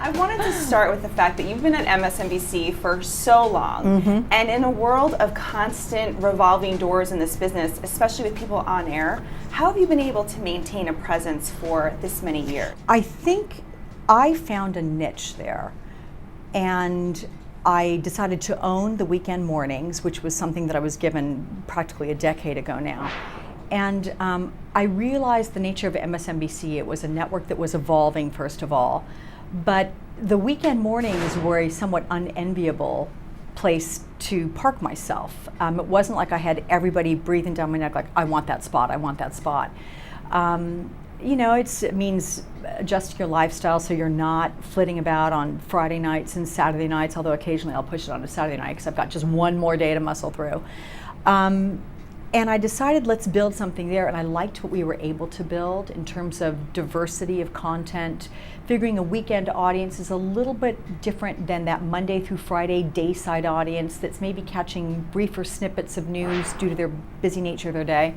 I wanted to start with the fact that you've been at MSNBC for so long, and in a world of constant revolving doors in this business, especially with people on air, how have you been able to maintain a presence for this many years? I think I found a niche there, and I decided to own the weekend mornings, which was something that I was given practically a decade ago now. And I realized the nature of MSNBC. It was a network that was evolving, first of all, but the weekend mornings were a somewhat unenviable place to park myself. It wasn't like I had everybody breathing down my neck like, I want that spot, I want that spot. You know, it means adjusting your lifestyle so you're not flitting about on Friday nights and Saturday nights, although occasionally I'll push it on a Saturday night because I've got just one more day to muscle through. And I decided let's build something there, and I liked what we were able to build in terms of diversity of content. Figuring a weekend audience is a little bit different than that Monday through Friday dayside audience that's maybe catching briefer snippets of news due to their busy nature of their day.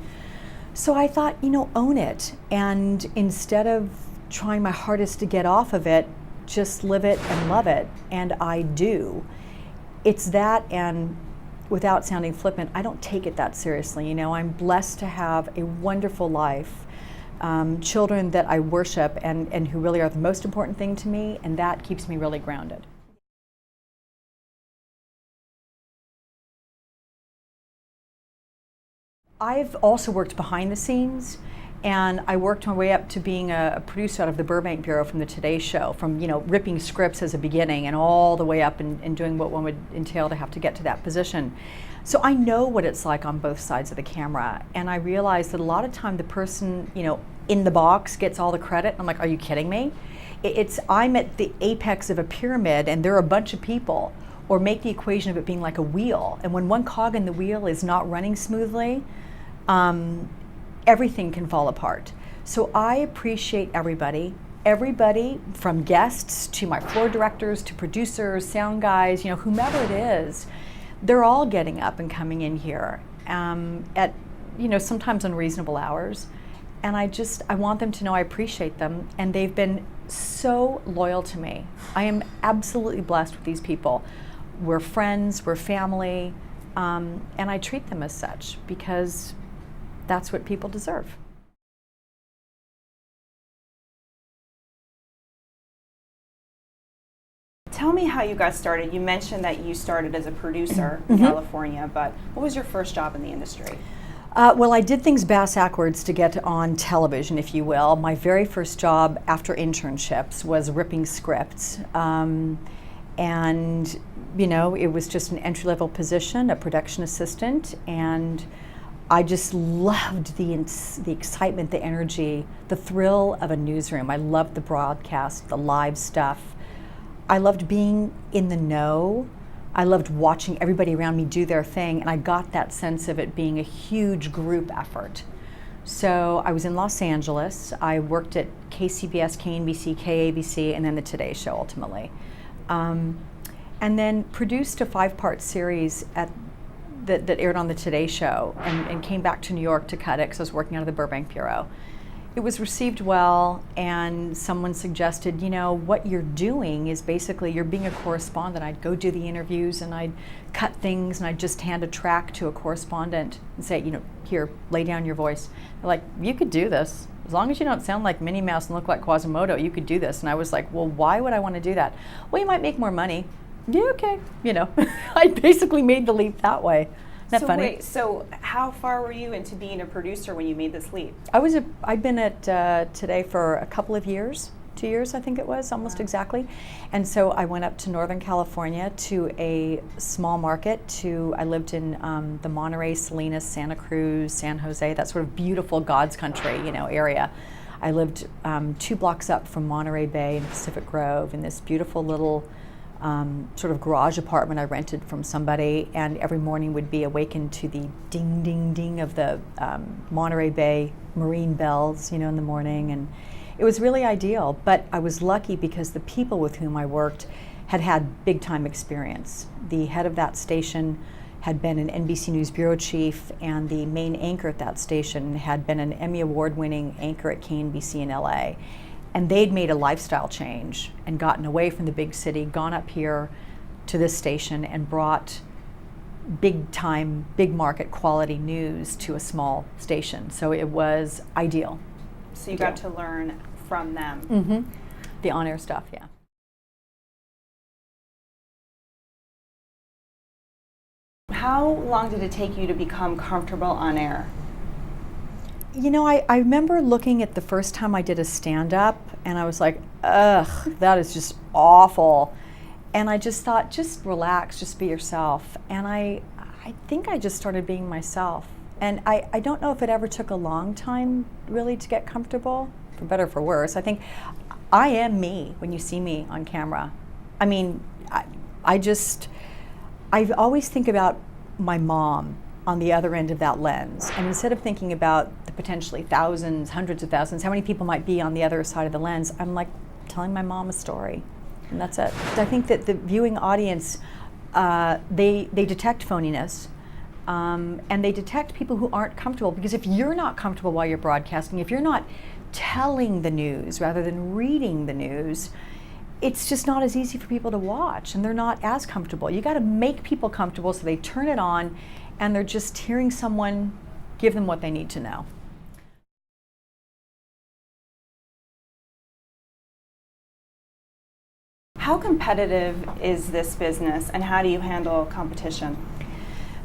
So I thought, you know, own it, and instead of trying my hardest to get off of it, just live it and love it, and I do. It's that, and without sounding flippant, I don't take it that seriously. You know, I'm blessed to have a wonderful life, children that I worship and who really are the most important thing to me, and that keeps me really grounded. I've also worked behind the scenes, and I worked my way up to being a producer out of the Burbank Bureau from the Today Show, from, you know, ripping scripts as a beginning and all the way up and doing what one would entail to have to get to that position. So I know what it's like on both sides of the camera, and I realize that a lot of time the person, you know, in the box gets all the credit. I'm like, are you kidding me? I'm at the apex of a pyramid and there are a bunch of people, or make the equation of it being like a wheel, and when one cog in the wheel is not running smoothly, everything can fall apart. So I appreciate everybody from guests to my floor directors to producers, sound guys, you know, whomever it is, they're all getting up and coming in here at, you know, sometimes unreasonable hours. And I want them to know I appreciate them, and they've been so loyal to me. I am absolutely blessed with these people. We're friends, we're family, and I treat them as such because that's what people deserve. Tell me how you got started. You mentioned that you started as a producer in California, but what was your first job in the industry? Well, I did things bass-ackwards to get on television, if you will. My very first job after internships was ripping scripts. And, you know, it was just an entry-level position, a production assistant, and I just loved the excitement, the energy, the thrill of a newsroom. I loved the broadcast, the live stuff. I loved being in the know. I loved watching everybody around me do their thing, and I got that sense of it being a huge group effort. So I was in Los Angeles. I worked at KCBS, KNBC, KABC, and then the Today Show ultimately. And then produced a 5-part series that aired on the Today Show, and came back to New York to cut it because I was working out of the Burbank Bureau. It was received well, and someone suggested, you know, what you're doing is basically you're being a correspondent. I'd go do the interviews and I'd cut things and I'd just hand a track to a correspondent and say, you know, here, lay down your voice. They're like, you could do this. As long as you don't sound like Minnie Mouse and look like Quasimodo, you could do this. And I was like, well, why would I want to do that? Well, you might make more money. Yeah, okay. You know, I basically made the leap that way. Isn't that funny? Wait, so how far were you into being a producer when you made this leap? I'd been at Today for a couple of years, 2 years I think it was, almost exactly. And so I went up to Northern California to a small market. I lived in the Monterey, Salinas, Santa Cruz, San Jose, that sort of beautiful God's country, you know, area. I lived 2 blocks up from Monterey Bay in Pacific Grove in this beautiful little sort of garage apartment I rented from somebody, and every morning would be awakened to the ding, ding, ding of the Monterey Bay marine bells, you know, in the morning, and it was really ideal. But I was lucky because the people with whom I worked had big time experience. The head of that station had been an NBC News bureau chief, and the main anchor at that station had been an Emmy Award winning anchor at KNBC in LA. And they'd made a lifestyle change and gotten away from the big city, gone up here to this station and brought big time, big market quality news to a small station. So it was ideal. So you got to learn from them. Mm-hmm. The on-air stuff, yeah. How long did it take you to become comfortable on air? You know, I remember looking at the first time I did a stand-up, and I was like, ugh, that is just awful. And I just thought, just relax, just be yourself. And I think I just started being myself. And I don't know if it ever took a long time really to get comfortable, for better or for worse. I think I am me when you see me on camera. I mean, I always think about my mom on the other end of that lens. And instead of thinking about the potentially thousands, hundreds of thousands, how many people might be on the other side of the lens, I'm like telling my mom a story. And that's it. I think that the viewing audience, they detect phoniness, and they detect people who aren't comfortable. Because if you're not comfortable while you're broadcasting, if you're not telling the news rather than reading the news, it's just not as easy for people to watch, and they're not as comfortable. You got to make people comfortable so they turn it on, and they're just hearing someone give them what they need to know. How competitive is this business, and how do you handle competition?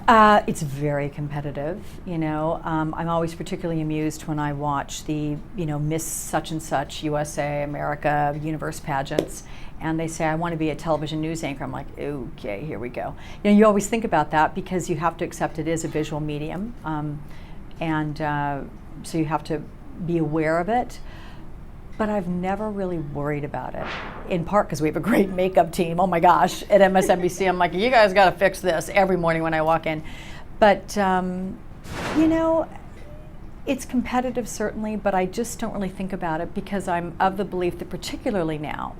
It's very competitive, you know. I'm always particularly amused when I watch the, Miss Such and Such, USA, America, Universe pageants, and they say, I want to be a television news anchor. I'm like, okay, here we go. You always think about that because you have to accept it is a visual medium, so you have to be aware of it. But I've never really worried about it, in part because we have a great makeup team. Oh my gosh, at MSNBC, I'm like, you guys got to fix this every morning when I walk in. But, it's competitive certainly, but I just don't really think about it because I'm of the belief that particularly now,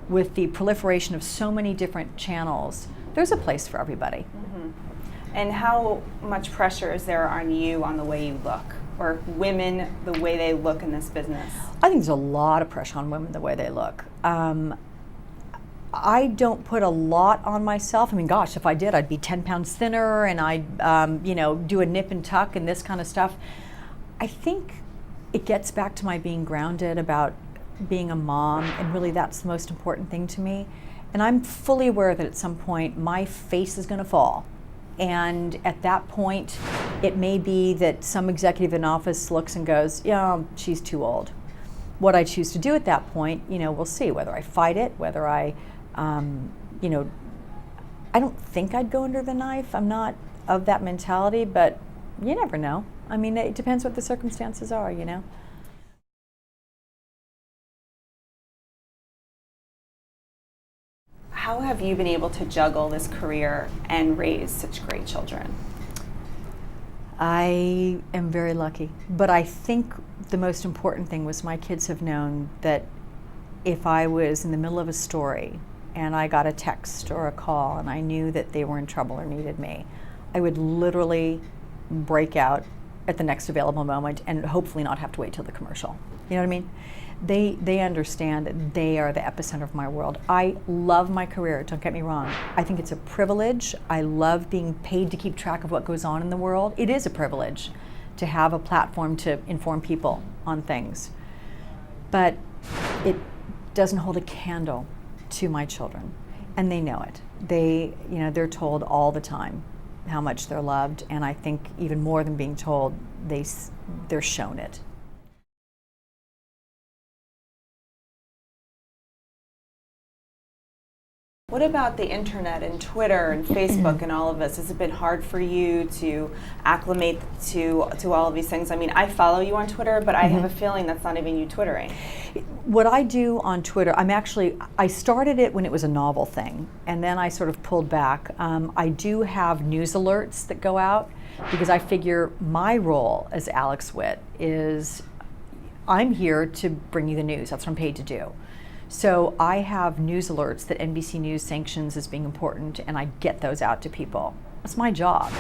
with the proliferation of so many different channels, there's a place for everybody. Mm-hmm. And how much pressure is there on you on the way you look? Or women, the way they look in this business? I think there's a lot of pressure on women the way they look. I don't put a lot on myself. I mean, gosh, if I did, I'd be 10 pounds thinner, and I'd, do a nip and tuck and this kind of stuff. I think it gets back to my being grounded about being a mom, and really that's the most important thing to me. And I'm fully aware that at some point my face is going to fall. And at that point, it may be that some executive in office looks and goes, yeah, she's too old. What I choose to do at that point, we'll see. Whether I fight it, whether I don't think I'd go under the knife. I'm not of that mentality, but you never know. I mean, it depends what the circumstances are, How have you been able to juggle this career and raise such great children? I am very lucky, but I think the most important thing was my kids have known that if I was in the middle of a story and I got a text or a call and I knew that they were in trouble or needed me, I would literally break out at the next available moment and hopefully not have to wait till the commercial. You know what I mean? They understand that they are the epicenter of my world. I love my career, don't get me wrong. I think it's a privilege. I love being paid to keep track of what goes on in the world. It is a privilege to have a platform to inform people on things. But it doesn't hold a candle to my children, and they know it. They're told all the time how much they're loved, and I think even more than being told, they're shown it. What about the internet and Twitter and Facebook and all of this? Has it been hard for you to acclimate to all of these things? I mean, I follow you on Twitter, but I have a feeling that's not even you Twittering. What I do on Twitter, I started it when it was a novel thing, and then I sort of pulled back. I do have news alerts that go out because I figure my role as Alex Witt is I'm here to bring you the news. That's what I'm paid to do. So I have news alerts that NBC News sanctions as being important, and I get those out to people. That's my job.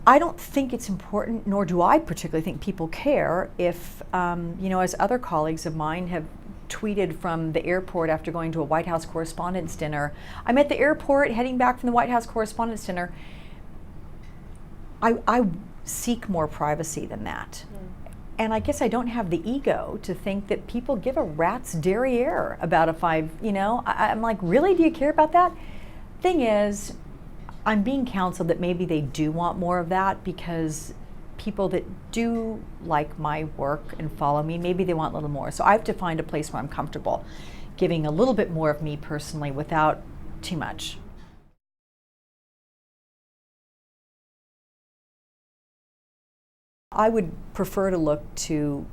I don't think it's important, nor do I particularly think people care if, as other colleagues of mine have tweeted from the airport after going to a White House Correspondents' Dinner. I'm at the airport heading back from the White House Correspondents' Dinner. I seek more privacy than that. And I guess I don't have the ego to think that people give a rat's derriere about if I'm like, really, do you care about that? Thing is, I'm being counseled that maybe they do want more of that because people that do like my work and follow me, maybe they want a little more. So I have to find a place where I'm comfortable giving a little bit more of me personally without too much. I would prefer to look to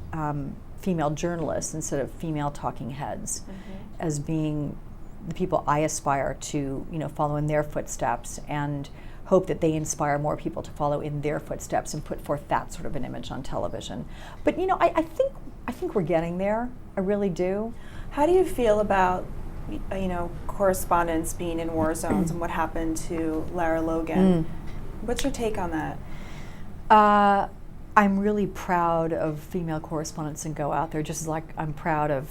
female journalists instead of female talking heads as being the people I aspire to, follow in their footsteps and hope that they inspire more people to follow in their footsteps and put forth that sort of an image on television. But I think we're getting there. I really do. How do you feel about correspondents being in war zones and what happened to Lara Logan? What's your take on that? I'm really proud of female correspondents and go out there, just like I'm proud of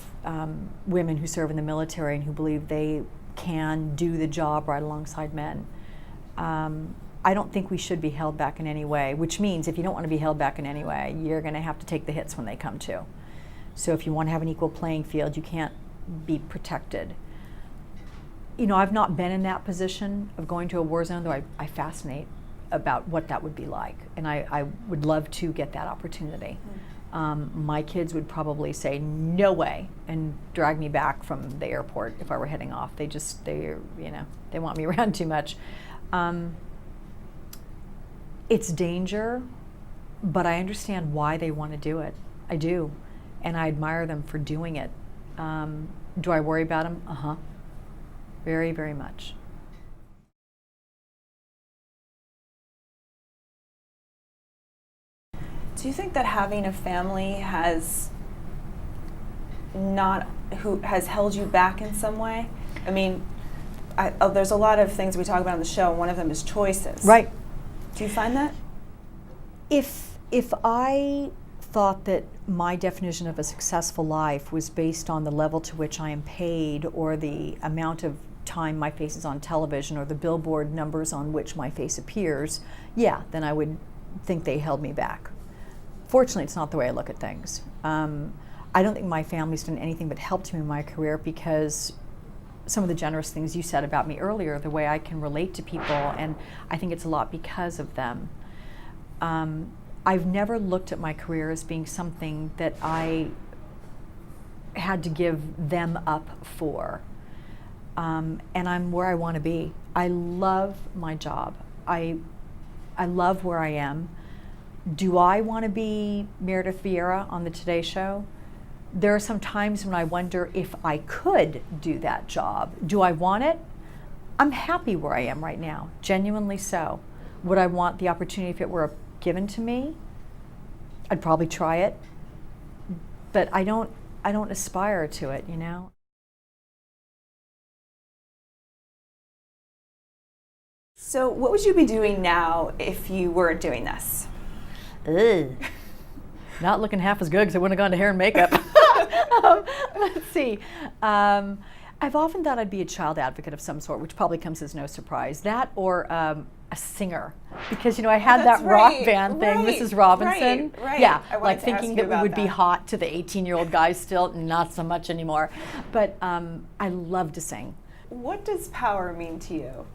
women who serve in the military and who believe they can do the job right alongside men. I don't think we should be held back in any way, which means if you don't want to be held back in any way, you're going to have to take the hits when they come to. So if you want to have an equal playing field, you can't be protected. I've not been in that position of going to a war zone, though I fascinate about what that would be like, and I would love to get that opportunity. My kids would probably say no way and drag me back from the airport if I were heading off. They want me around too much. It's danger, but I understand why they want to do it. I do, and I admire them for doing it. Do I worry about them? Very, very much. Do you think that having a family has held you back in some way? I mean, there's a lot of things we talk about on the show. One of them is choices. Right. Do you find that? If I thought that my definition of a successful life was based on the level to which I am paid or the amount of time my face is on television or the billboard numbers on which my face appears, then I would think they held me back. Fortunately, it's not the way I look at things. I don't think my family's done anything but helped me in my career because some of the generous things you said about me earlier, the way I can relate to people, and I think it's a lot because of them. I've never looked at my career as being something that I had to give them up for. And I'm where I want to be. I love my job. I love where I am. Do I want to be Meredith Vieira on the Today Show? There are some times when I wonder if I could do that job. Do I want it? I'm happy where I am right now, genuinely so. Would I want the opportunity if it were given to me? I'd probably try it, but I don't aspire to it, So what would you be doing now if you weren't doing this? Not looking half as good because I wouldn't have gone to hair and makeup. Let's see. I've often thought I'd be a child advocate of some sort, which probably comes as no surprise. That or a singer, because I had that rock band thing, Mrs. Robinson. Right. Yeah, I like thinking that we would be hot to the 18-year-old guys still, not so much anymore. But I love to sing. What does power mean to you?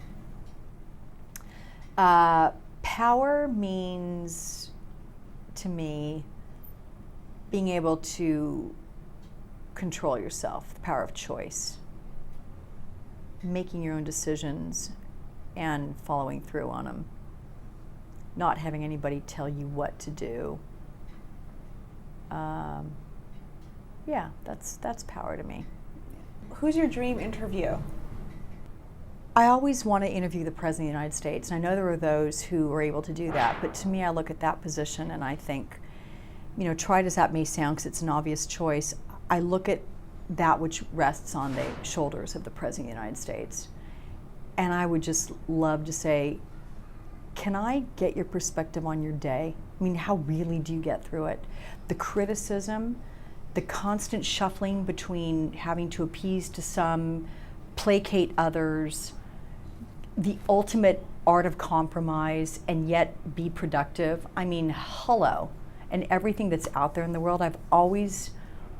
Power means, to me, being able to control yourself, the power of choice, making your own decisions and following through on them, not having anybody tell you what to do. That's power to me. Who's your dream interview? I always want to interview the President of the United States, and I know there are those who are able to do that, but to me I look at that position and I think, tried as that may sound because it's an obvious choice, I look at that which rests on the shoulders of the President of the United States. And I would just love to say, can I get your perspective on your day? I mean, how really do you get through it? The criticism, the constant shuffling between having to appease to some, placate others, the ultimate art of compromise and yet be productive. I mean, hello. And everything that's out there in the world, I've always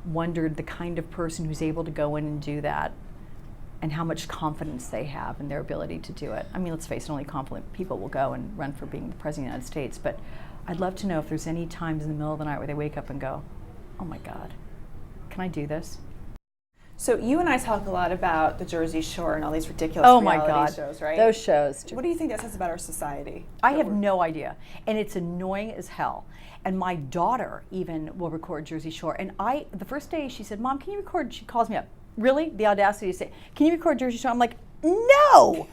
wondered the kind of person who's able to go in and do that and how much confidence they have in their ability to do it. I mean, let's face it, only confident people will go and run for being the President of the United States, but I'd love to know if there's any times in the middle of the night where they wake up and go, oh my God, can I do this? So you and I talk a lot about the Jersey Shore and all these ridiculous reality shows, right? Those shows. What do you think that says about our society? I have no idea, and it's annoying as hell. And my daughter even will record Jersey Shore, and the first day she said, Mom, can you record, she calls me up, really? The audacity to say, can you record Jersey Shore? I'm like, no!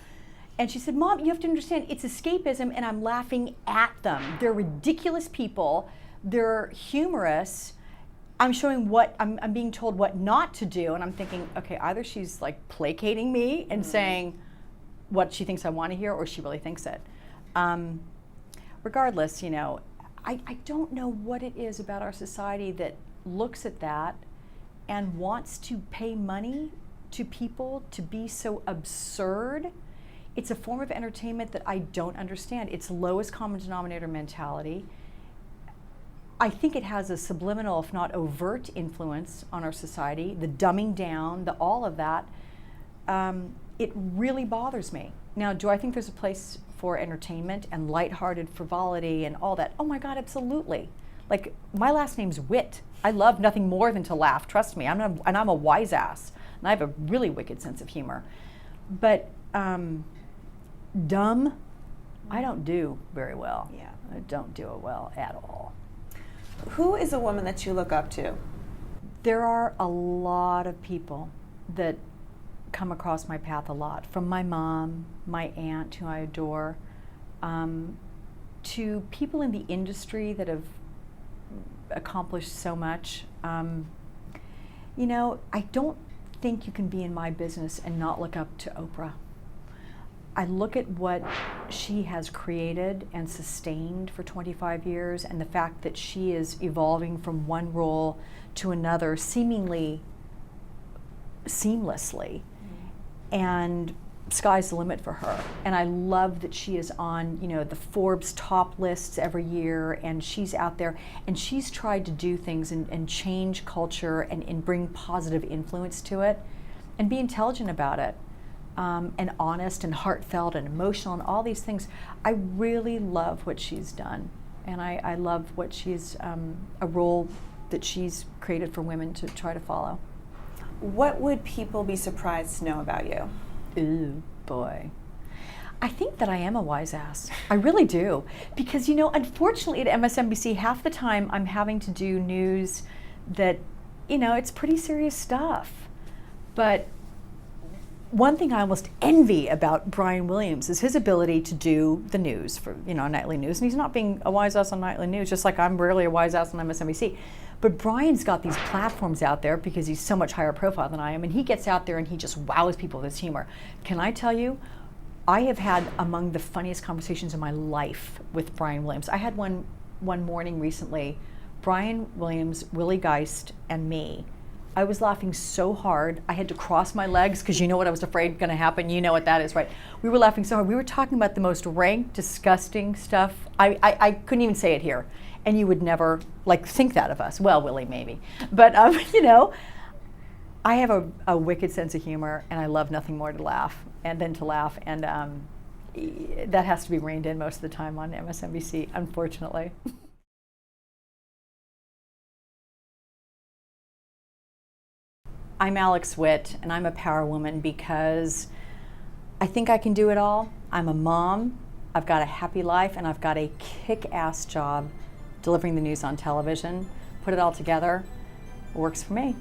And she said, Mom, you have to understand, it's escapism, and I'm laughing at them. They're ridiculous people, they're humorous, I'm showing I'm being told what not to do, and I'm thinking, okay, either she's like placating me and saying what she thinks I want to hear, or she really thinks it. Regardless, you know, I don't know what it is about our society that looks at that and wants to pay money to people to be so absurd. It's a form of entertainment that I don't understand. It's lowest common denominator mentality. I think it has a subliminal, if not overt, influence on our society, the dumbing down, all of that. It really bothers me. Now, do I think there's a place for entertainment and lighthearted frivolity and all that? Oh my God, absolutely. Like, my last name's Witt. I love nothing more than to laugh, trust me. And I'm a wise ass, and I have a really wicked sense of humor. But dumb, I don't do very well. Yeah. I don't do it well at all. Who is a woman that you look up to? There are a lot of people that come across my path a lot, from my mom, my aunt, who I adore, to people in the industry that have accomplished so much. You know, I don't think you can be in my business and not look up to Oprah. I look at what she has created and sustained for 25 years, and the fact that she is evolving from one role to another seemingly seamlessly, and sky's the limit for her. And I love that she is on, you know, the Forbes top lists every year, and she's out there, and she's tried to do things and change culture and bring positive influence to it and be intelligent about it. And honest and heartfelt and emotional and all these things. I really love what she's done, and I love what she's a role that she's created for women to try to follow. What would people be surprised to know about you? Ooh, boy. I think that I am a wise ass. I really do. Because, you know, unfortunately at MSNBC, half the time I'm having to do news that, you know, it's pretty serious stuff. But one thing I almost envy about Brian Williams is his ability to do the news for, you know, nightly news. And he's not being a wise ass on nightly news, just like I'm rarely a wise ass on MSNBC. But Brian's got these platforms out there because he's so much higher profile than I am, and he gets out there and he just wows people with his humor. Can I tell you, I have had among the funniest conversations in my life with Brian Williams. I had one morning recently, Brian Williams, Willie Geist, and me. I was laughing so hard, I had to cross my legs because you know what I was afraid going to happen. You know what that is, right? We were laughing so hard. We were talking about the most rank, disgusting stuff. I couldn't even say it here. And you would never think that of us. Well, Willie, maybe. But, you know, I have a wicked sense of humor, and I love nothing more to laugh. And that has to be reined in most of the time on MSNBC, unfortunately. I'm Alex Witt, and I'm a power woman because I think I can do it all. I'm a mom, I've got a happy life, and I've got a kick-ass job delivering the news on television. Put it all together, it works for me.